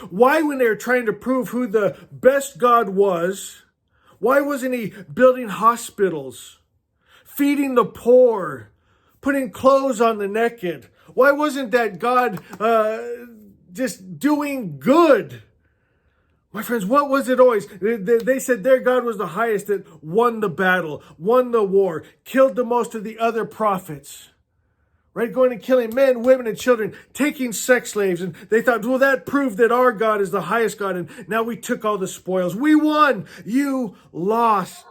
Why, when they were trying to prove who the best God was, why wasn't he building hospitals, feeding the poor, putting clothes on the naked? Why wasn't that God just doing good? My friends, what was it always? They said their God was the highest, that won the battle, won the war, killed the most of the other prophets. Right? Going and killing men, women, and children, taking sex slaves. And they thought, well, that proved that our God is the highest God. And now we took all the spoils. We won. You lost.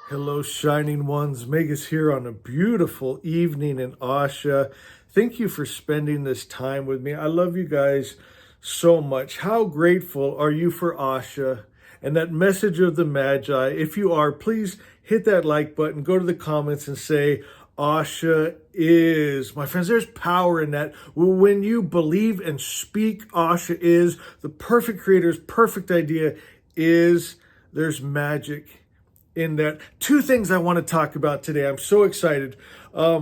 Hello, shining ones. Magus here on a beautiful evening in Asha. Thank you for spending this time with me. I love you guys so much. How grateful are you for Asha and that message of the Magi? If you are, please hit that like button, go to the comments and say, Asha is. My friends, there's power in that. When you believe and speak, Asha is. The perfect creator's perfect idea is. There's magic in that. Two things I want to talk about today. I'm so excited.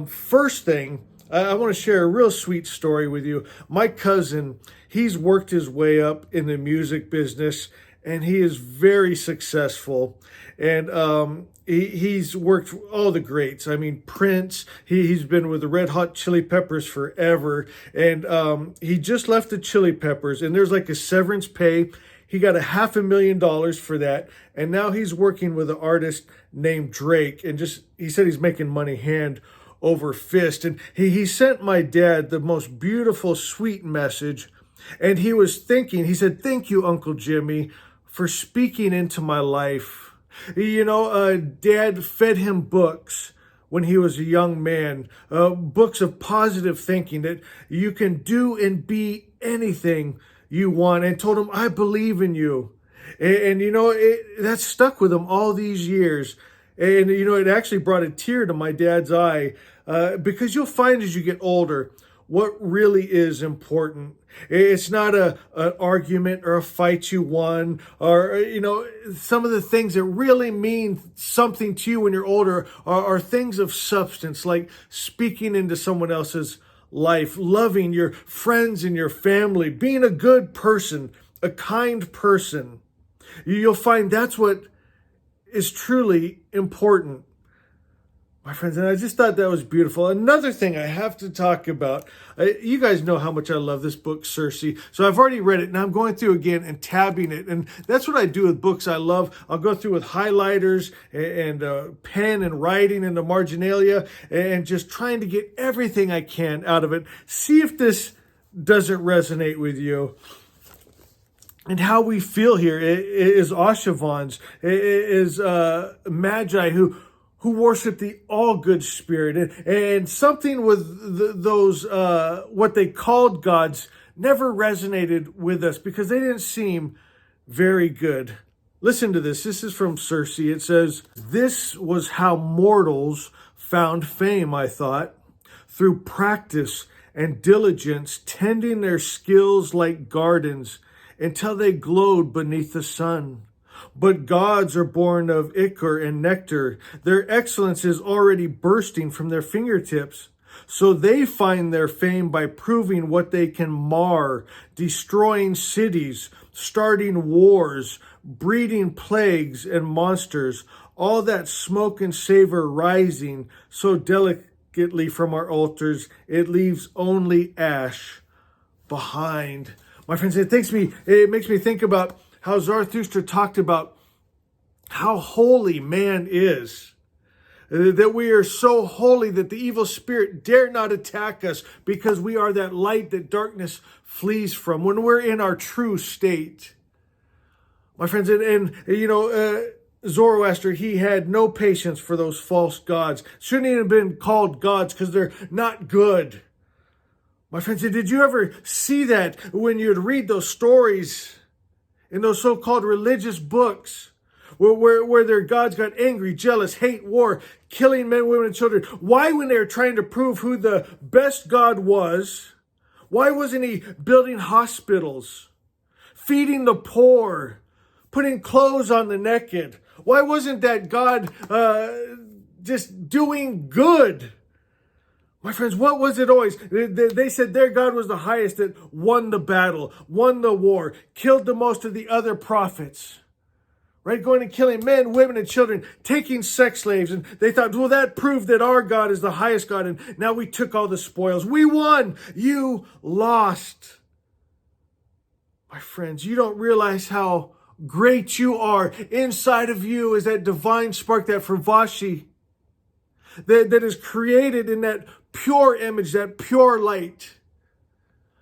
First thing, I want to share a real sweet story with you. My cousin, he's worked his way up in the music business, and he is very successful. And he's worked all the greats. I mean, Prince, he's been with the Red Hot Chili Peppers forever. And he just left the Chili Peppers, and there's like a severance pay. He got $500,000 for that. And now he's working with an artist named Drake. And he said he's making money hand over fist. And he sent my dad the most beautiful, sweet message. And he was thinking, he said, thank you, Uncle Jimmy, for speaking into my life. You know, Dad fed him books when he was a young man, books of positive thinking, that you can do and be anything you want, and told him, I believe in you. And you know, that stuck with him all these years. And you know, it actually brought a tear to my dad's eye, because you'll find as you get older, what really is important. It's not an argument or a fight you won, or, you know, some of the things that really mean something to you when you're older are things of substance, like speaking into someone else's life, loving your friends and your family, being a good person, a kind person. You'll find that's what is truly important, my friends. And I just thought that was beautiful. Another thing I have to talk about, you guys know how much I love this book, Circe. So I've already read it, and I'm going through again and tabbing it. And that's what I do with books I love. I'll go through with highlighters and pen and writing in the marginalia, and just trying to get everything I can out of it. See if this doesn't resonate with you. And how we feel here is Ashavans, is Magi who worship the all good spirit, and something with those what they called gods never resonated with us because they didn't seem very good. Listen to this. This is from Circe. It says, this was how mortals found fame, I thought, through practice and diligence, tending their skills like gardens until they glowed beneath the sun. But gods are born of ichor and nectar. Their excellence is already bursting from their fingertips. So they find their fame by proving what they can mar, destroying cities, starting wars, breeding plagues and monsters, all that smoke and savor rising so delicately from our altars, it leaves only ash behind. My friends, it makes me think about how Zarathustra talked about how holy man is. That we are so holy that the evil spirit dare not attack us because we are that light that darkness flees from when we're in our true state. My friends, and you know, Zoroaster, he had no patience for those false gods. Shouldn't even have been called gods because they're not good. My friends, did you ever see that when you'd read those stories in those so-called religious books where their gods got angry, jealous, hate, war, killing men, women, and children? Why, when they were trying to prove who the best God was, why wasn't he building hospitals, feeding the poor, putting clothes on the naked? Why wasn't that God just doing good? My friends, what was it always? They said their God was the highest, that won the battle, won the war, killed the most of the other prophets. Right? Going and killing men, women, and children, taking sex slaves. And they thought, well, that proved that our God is the highest God. And now we took all the spoils. We won. You lost. My friends, you don't realize how great you are. Inside of you is that divine spark, that Fravashi, that is created in that pure image, that pure light.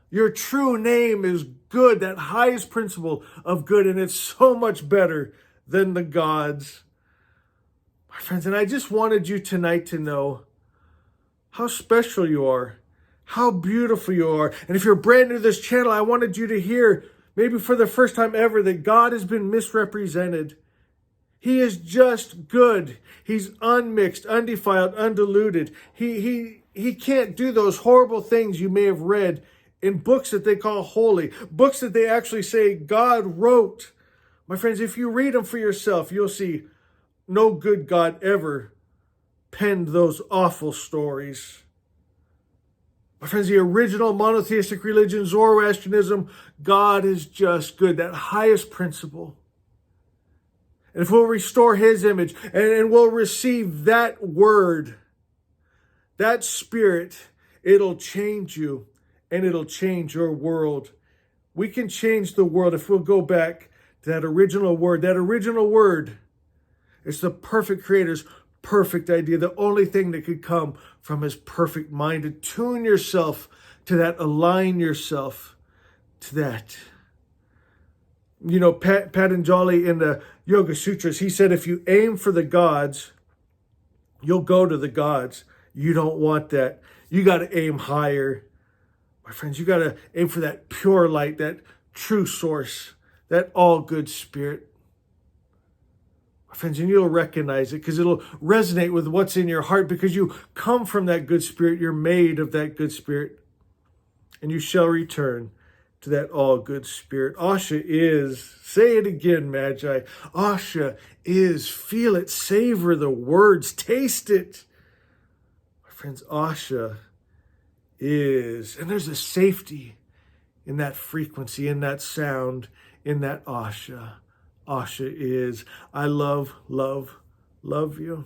Your true name is good, that highest principle of good. And it's so much better than the gods. My friends, and I just wanted you tonight to know how special you are, how beautiful you are. And if you're brand new to this channel, I wanted you to hear, maybe for the first time ever, that God has been misrepresented. He is just good. He's unmixed, undefiled, undiluted. He can't do those horrible things you may have read in books that they call holy, books that they actually say God wrote. My friends, if you read them for yourself, you'll see no good God ever penned those awful stories. My friends, the original monotheistic religion, Zoroastrianism, God is just good, that highest principle. And if we'll restore his image and we'll receive that word, that spirit, it'll change you and it'll change your world. We can change the world if we'll go back to that original word. That original word is the perfect creator's perfect idea, the only thing that could come from his perfect mind. Attune yourself to that, align yourself to that. You know, Patanjali in the Yoga Sutras, he said, if you aim for the gods, you'll go to the gods. You don't want that. You got to aim higher. My friends, you got to aim for that pure light, that true source, that all good spirit. My friends, and you'll recognize it because it'll resonate with what's in your heart, because you come from that good spirit. You're made of that good spirit, and you shall return to that all good spirit. Asha is, say it again, Magi. Asha is, feel it, savor the words, taste it. My friends, Asha is, and there's a safety in that frequency, in that sound, in that Asha. Asha is. I love, love, love you.